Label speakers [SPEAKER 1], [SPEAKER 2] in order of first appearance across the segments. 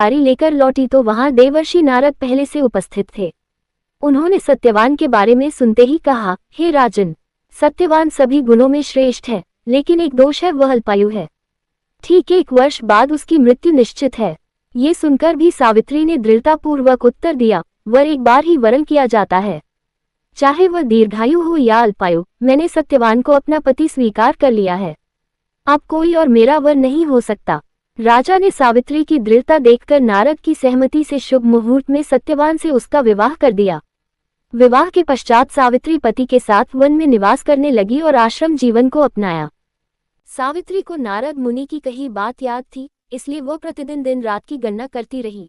[SPEAKER 1] तैयारी लेकर लौटी तो वहां देवर्षि नारद पहले से उपस्थित थे। उन्होंने सत्यवान के बारे में सुनते ही कहा, हे राजन, सत्यवान सभी गुणों में श्रेष्ठ है, लेकिन एक दोष है, वह अल्पायु है। ठीक 1 वर्ष बाद उसकी मृत्यु निश्चित है। ये सुनकर भी सावित्री ने दृढ़तापूर्वक उत्तर दिया, वर एक बार ही वरण किया जाता है, चाहे वह दीर्घायु हो या अल्पायु। मैंने सत्यवान को अपना पति स्वीकार कर लिया है, अब कोई और मेरा वर नहीं हो सकता। राजा ने सावित्री की दृढ़ता देखकर नारद की सहमति से शुभ मुहूर्त में सत्यवान से उसका विवाह कर दिया। विवाह के पश्चात सावित्री पति के साथ वन में निवास करने लगी और आश्रम जीवन को अपनाया। सावित्री को नारद मुनि की कही बात याद थी, इसलिए वो प्रतिदिन दिन रात की गणना करती रही।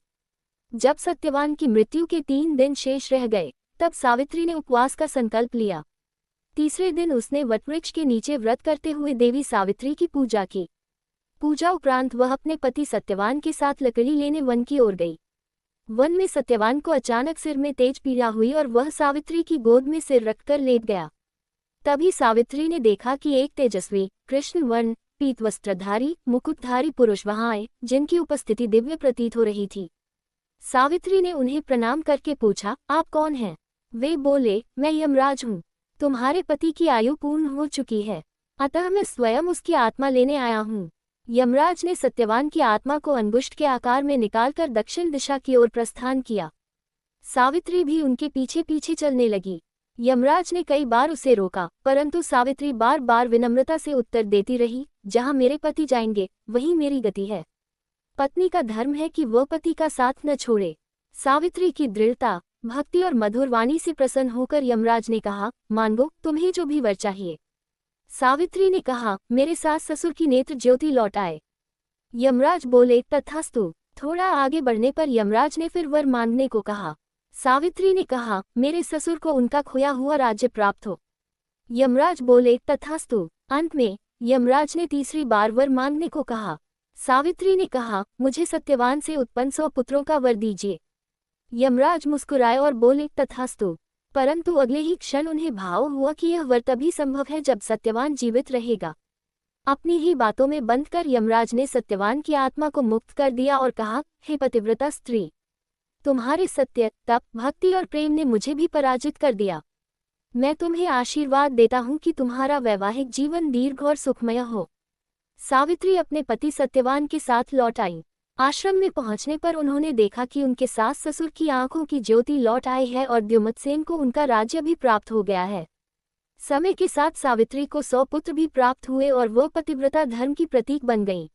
[SPEAKER 1] जब सत्यवान की मृत्यु के 3 दिन शेष रह गए, तब सावित्री ने उपवास का संकल्प लिया। तीसरे दिन उसने वटवृक्ष के नीचे व्रत करते हुए देवी सावित्री की पूजा की। पूजा उपरांत वह अपने पति सत्यवान के साथ लकड़ी लेने वन की ओर गई। वन में सत्यवान को अचानक सिर में तेज पीड़ा हुई और वह सावित्री की गोद में सिर रखकर लेट गया। तभी सावित्री ने देखा कि एक तेजस्वी, कृष्ण वर्ण, पीत वस्त्रधारी, मुकुटधारी पुरुष वहां आए, जिनकी उपस्थिति दिव्य प्रतीत हो रही थी। सावित्री ने उन्हें प्रणाम करके पूछा, आप कौन हैं? वे बोले, मैं यमराज हूँ। तुम्हारे पति की आयु पूर्ण हो चुकी है, अतः मैं स्वयं उसकी आत्मा लेने आया हूँ। यमराज ने सत्यवान की आत्मा को अंगुष्ठ के आकार में निकालकर दक्षिण दिशा की ओर प्रस्थान किया। सावित्री भी उनके पीछे पीछे चलने लगी। यमराज ने कई बार उसे रोका, परंतु सावित्री बार बार विनम्रता से उत्तर देती रही, जहां मेरे पति जाएंगे वहीं मेरी गति है। पत्नी का धर्म है कि वह पति का साथ न छोड़े। सावित्री की दृढ़ता, भक्ति और मधुर वाणी से प्रसन्न होकर यमराज ने कहा, मांगो तुम्हें जो भी वर चाहिए। सावित्री ने कहा, मेरे सास ससुर की नेत्र ज्योति लौट आए। यमराज बोले, तथास्तु। थोड़ा आगे बढ़ने पर यमराज ने फिर वर मांगने को कहा। सावित्री ने कहा, मेरे ससुर को उनका खोया हुआ राज्य प्राप्त हो। यमराज बोले, तथास्तु। अंत में यमराज ने तीसरी बार वर मांगने को कहा। सावित्री ने कहा, मुझे सत्यवान से उत्पन्न 100 पुत्रों का वर दीजिए। यमराज मुस्कुराए और बोले, तथास्तु। परंतु अगले ही क्षण उन्हें भाव हुआ कि यह वर तभी संभव है जब सत्यवान जीवित रहेगा। अपनी ही बातों में बंद कर यमराज ने सत्यवान की आत्मा को मुक्त कर दिया और कहा, हे पतिव्रता स्त्री, तुम्हारे सत्य, तप, भक्ति और प्रेम ने मुझे भी पराजित कर दिया। मैं तुम्हें आशीर्वाद देता हूँ कि तुम्हारा वैवाहिक जीवन दीर्घ और सुखमय हो। सावित्री अपने पति सत्यवान के साथ लौट आई। आश्रम में पहुंचने पर उन्होंने देखा कि उनके सास ससुर की आंखों की ज्योति लौट आई है और द्युमत्सेन को उनका राज्य भी प्राप्त हो गया है। समय के साथ सावित्री को 100 पुत्र भी प्राप्त हुए और वह पतिव्रता धर्म की प्रतीक बन गईं।